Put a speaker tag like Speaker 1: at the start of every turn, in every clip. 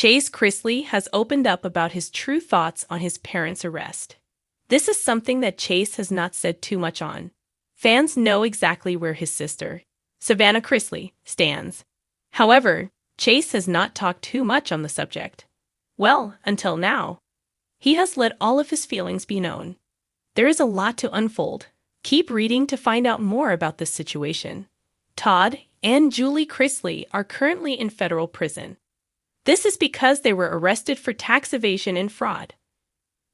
Speaker 1: Chase Chrisley has opened up about his true thoughts on his parents' arrest. This is something that Chase has not said too much on. Fans know exactly where his sister, Savannah Chrisley, stands. However, Chase has not talked too much on the subject. Well, until now. He has let all of his feelings be known. There is a lot to unfold. Keep reading to find out more about this situation. Todd and Julie Chrisley are currently in federal prison. This is because they were arrested for tax evasion and fraud.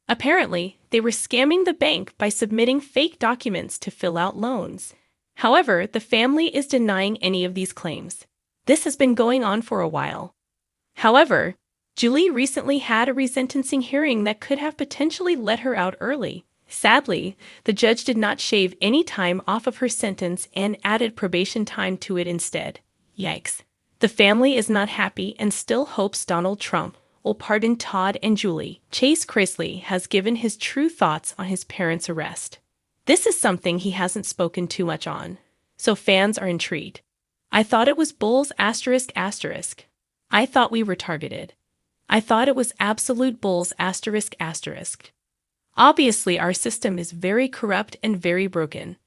Speaker 1: Apparently, they were scamming the bank by submitting fake documents to fill out loans. However, the family is denying any of these claims. This has been going on for a while. However, Julie recently had a resentencing hearing that could have potentially let her out early. Sadly, the judge did not shave any time off of her sentence and added probation time to it instead. Yikes. The family is not happy and still hopes Donald Trump will pardon Todd and Julie. Chase Chrisley has given his true thoughts on his parents' arrest. This is something he hasn't spoken too much on, so fans are intrigued. I thought it was bulls ***. I thought we were targeted. I thought it was absolute bulls ***. Obviously, our system is very corrupt and very broken.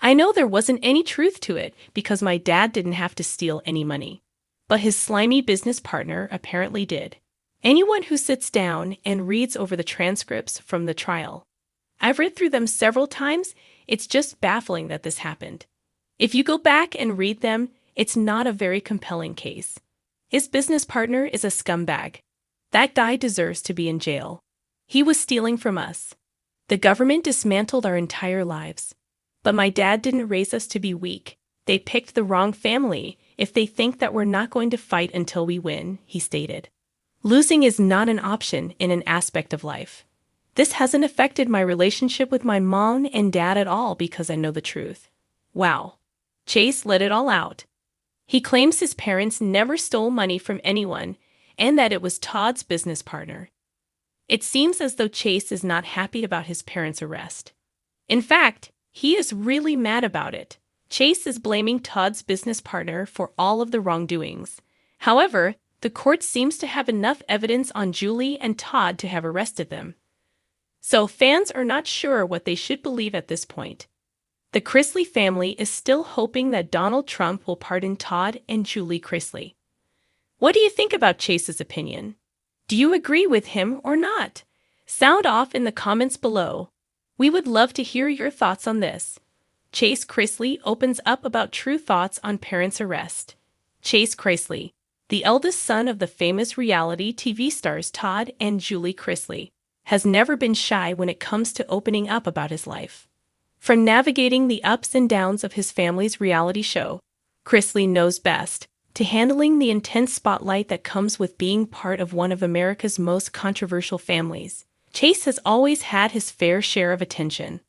Speaker 1: I know there wasn't any truth to it because my dad didn't have to steal any money. But his slimy business partner apparently did. Anyone who sits down and reads over the transcripts from the trial, I've read through them several times, it's just baffling that this happened. If you go back and read them, it's not a very compelling case. His business partner is a scumbag. That guy deserves to be in jail. He was stealing from us. The government dismantled our entire lives. But my dad didn't raise us to be weak. They picked the wrong family if they think that we're not going to fight until we win, he stated. Losing is not an option in an aspect of life. This hasn't affected my relationship with my mom and dad at all because I know the truth. Wow. Chase let it all out. He claims his parents never stole money from anyone and that it was Todd's business partner. It seems as though Chase is not happy about his parents' arrest. In fact, he is really mad about it. Chase is blaming Todd's business partner for all of the wrongdoings. However, the court seems to have enough evidence on Julie and Todd to have arrested them. So fans are not sure what they should believe at this point. The Chrisley family is still hoping that Donald Trump will pardon Todd and Julie Chrisley. What do you think about Chase's opinion? Do you agree with him or not? Sound off in the comments below. We would love to hear your thoughts on this. Chase Chrisley opens up about true thoughts on parents' arrest. Chase Chrisley, the eldest son of the famous reality TV stars Todd and Julie Chrisley, has never been shy when it comes to opening up about his life. From navigating the ups and downs of his family's reality show, Chrisley Knows Best, to handling the intense spotlight that comes with being part of one of America's most controversial families, Chase has always had his fair share of attention.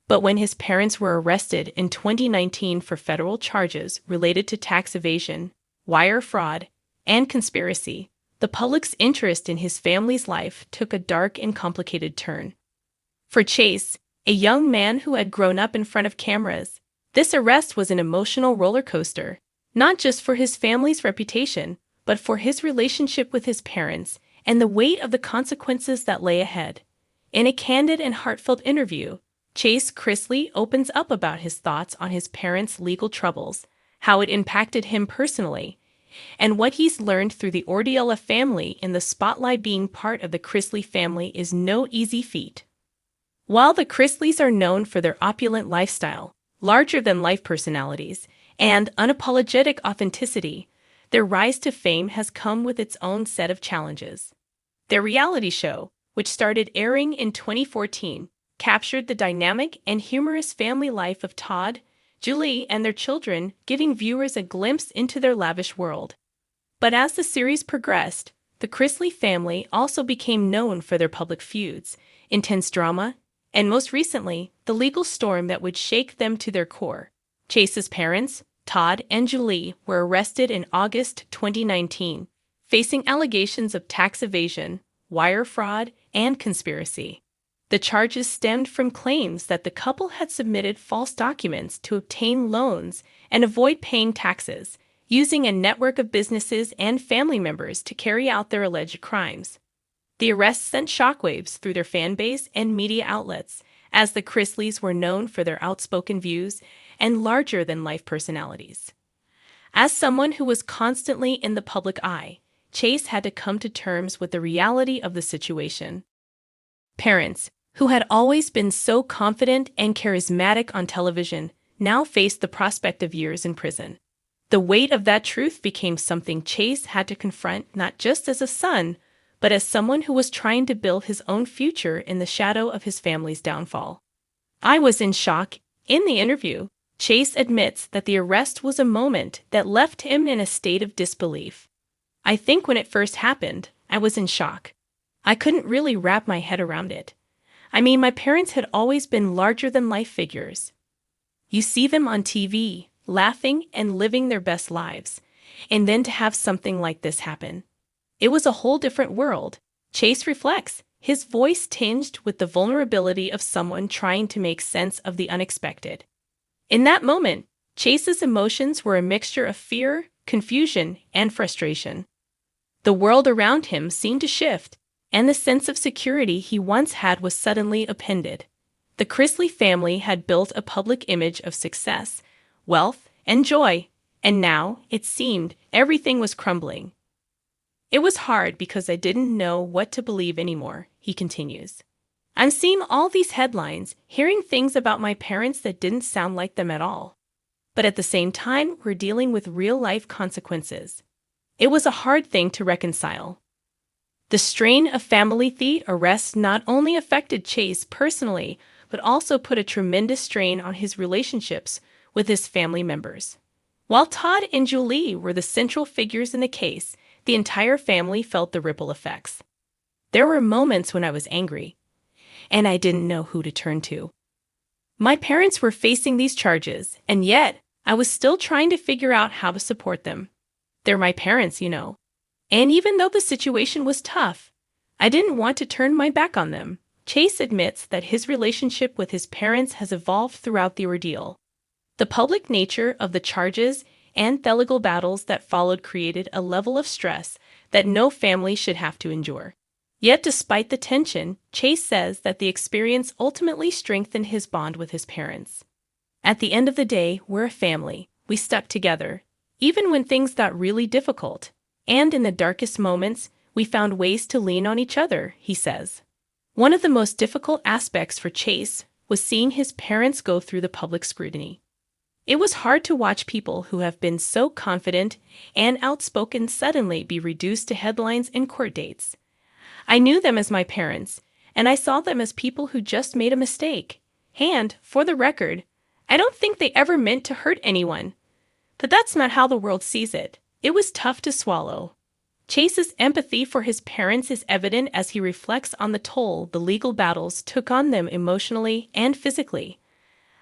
Speaker 1: But when his parents were arrested in 2019 for federal charges related to tax evasion, wire fraud, and conspiracy, the public's interest in his family's life took a dark and complicated turn. For Chase, a young man who had grown up in front of cameras, this arrest was an emotional roller coaster, not just for his family's reputation, but for his relationship with his parents and the weight of the consequences that lay ahead. In a candid and heartfelt interview, Chase Chrisley opens up about his thoughts on his parents' legal troubles, how it impacted him personally, and what he's learned through the ordeal of family in the spotlight. Being part of the Chrisley family is no easy feat. While the Chrisleys are known for their opulent lifestyle, larger-than-life personalities, and unapologetic authenticity, their rise to fame has come with its own set of challenges. Their reality show, which started airing in 2014, captured the dynamic and humorous family life of Todd, Julie, and their children, giving viewers a glimpse into their lavish world. But as the series progressed, the Chrisley family also became known for their public feuds, intense drama, and most recently, the legal storm that would shake them to their core. Chase's parents, Todd and Julie, were arrested in August 2019, facing allegations of tax evasion, wire fraud, and conspiracy. The charges stemmed from claims that the couple had submitted false documents to obtain loans and avoid paying taxes, using a network of businesses and family members to carry out their alleged crimes. The arrests sent shockwaves through their fan base and media outlets, as the Chrisleys were known for their outspoken views and larger-than-life personalities. As someone who was constantly in the public eye, Chase had to come to terms with the reality of the situation. Parents, who had always been so confident and charismatic on television, now faced the prospect of years in prison. The weight of that truth became something Chase had to confront not just as a son, but as someone who was trying to build his own future in the shadow of his family's downfall. "I was in shock." In the interview, Chase admits that the arrest was a moment that left him in a state of disbelief. "I think when it first happened, I was in shock. I couldn't really wrap my head around it. I mean, my parents had always been larger-than-life figures. You see them on TV, laughing and living their best lives, and then to have something like this happen. It was a whole different world." Chase reflects, his voice tinged with the vulnerability of someone trying to make sense of the unexpected. In that moment, Chase's emotions were a mixture of fear, confusion, and frustration. The world around him seemed to shift, and the sense of security he once had was suddenly upended. The Chrisley family had built a public image of success, wealth, and joy, and now, it seemed, everything was crumbling. "It was hard because I didn't know what to believe anymore," he continues. "I'm seeing all these headlines, hearing things about my parents that didn't sound like them at all. But at the same time, we're dealing with real-life consequences. It was a hard thing to reconcile." The strain of family thief arrests not only affected Chase personally, but also put a tremendous strain on his relationships with his family members. While Todd and Julie were the central figures in the case, the entire family felt the ripple effects. "There were moments when I was angry, and I didn't know who to turn to. My parents were facing these charges, and yet I was still trying to figure out how to support them. They're my parents, you know. And even though the situation was tough, I didn't want to turn my back on them." Chase admits that his relationship with his parents has evolved throughout the ordeal. The public nature of the charges and the legal battles that followed created a level of stress that no family should have to endure. Yet despite the tension, Chase says that the experience ultimately strengthened his bond with his parents. "At the end of the day, we're a family. We stuck together, even when things got really difficult. And in the darkest moments, we found ways to lean on each other," he says. One of the most difficult aspects for Chase was seeing his parents go through the public scrutiny. It was hard to watch people who have been so confident and outspoken suddenly be reduced to headlines and court dates. "I knew them as my parents, and I saw them as people who just made a mistake. And, for the record, I don't think they ever meant to hurt anyone. But that's not how the world sees it. It was tough to swallow." Chase's empathy for his parents is evident as he reflects on the toll the legal battles took on them emotionally and physically.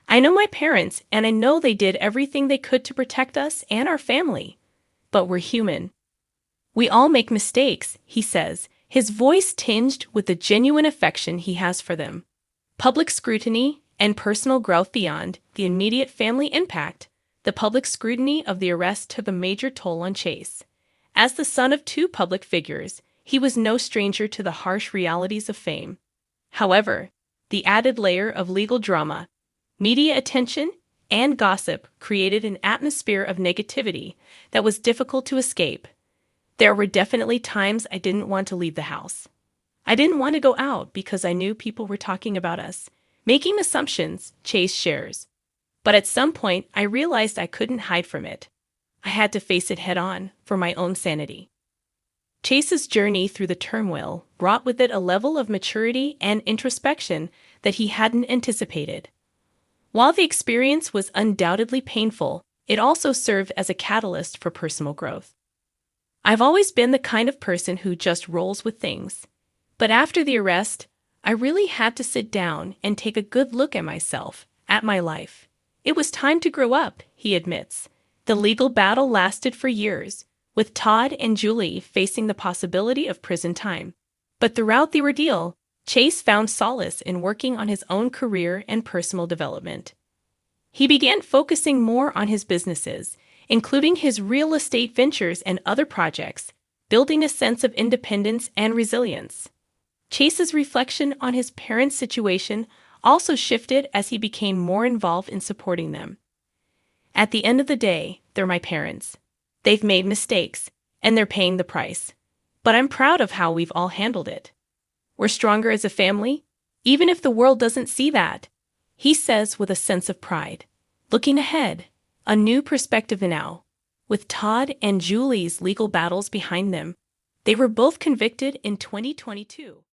Speaker 1: "I know my parents, and I know they did everything they could to protect us and our family. But we're human. We all make mistakes," he says, his voice tinged with the genuine affection he has for them. Public scrutiny and personal growth beyond the immediate family impact. The public scrutiny of the arrest took a major toll on Chase. As the son of two public figures, he was no stranger to the harsh realities of fame. However, the added layer of legal drama, media attention, and gossip created an atmosphere of negativity that was difficult to escape. "There were definitely times I didn't want to leave the house. I didn't want to go out because I knew people were talking about us, making assumptions," Chase shares. "But at some point, I realized I couldn't hide from it. I had to face it head-on for my own sanity." Chase's journey through the turmoil brought with it a level of maturity and introspection that he hadn't anticipated. While the experience was undoubtedly painful, it also served as a catalyst for personal growth. "I've always been the kind of person who just rolls with things. But after the arrest, I really had to sit down and take a good look at myself, at my life. It was time to grow up," he admits. The legal battle lasted for years, with Todd and Julie facing the possibility of prison time. But throughout the ordeal, Chase found solace in working on his own career and personal development. He began focusing more on his businesses, including his real estate ventures and other projects, building a sense of independence and resilience. Chase's reflection on his parents' situation also shifted as he became more involved in supporting them. At the end of the day, they're my parents. They've made mistakes, and they're paying the price. But I'm proud of how we've all handled it. We're stronger as a family, even if the world doesn't see that, he says with a sense of pride. Looking ahead, a new perspective now. With Todd and Julie's legal battles behind them, they were both convicted in 2022.